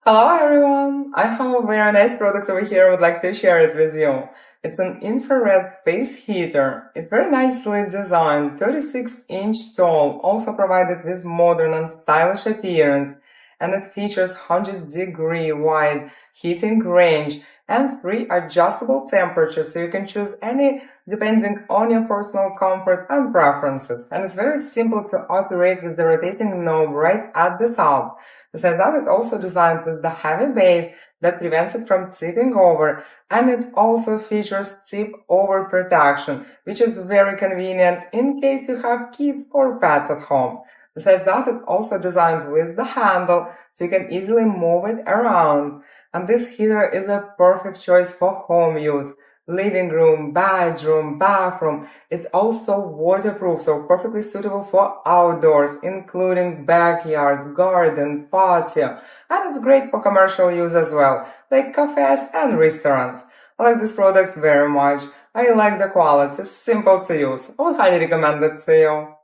Hello everyone! I have a very nice product over here. I would like to share it with you. It's an infrared space heater. It's very nicely designed, 36-inch tall, also provided with modern and stylish appearance, and it features 100-degree wide heating range and 3 adjustable temperatures, so you can choose any depending on your personal comfort and preferences. And it's very simple to operate with the rotating knob right at the top. Besides that, it's also designed with the heavy base that prevents it from tipping over, and it also features tip over protection, which is very convenient in case you have kids or pets at home. Besides that, it's also designed with the handle, so you can easily move it around. And this heater is a perfect choice for home use. Living room, bedroom, bathroom. It's also waterproof, so perfectly suitable for outdoors, including backyard, garden, patio. And it's great for commercial use as well, like cafes and restaurants. I like this product very much. I like the quality, it's simple to use. I would highly recommend it to you.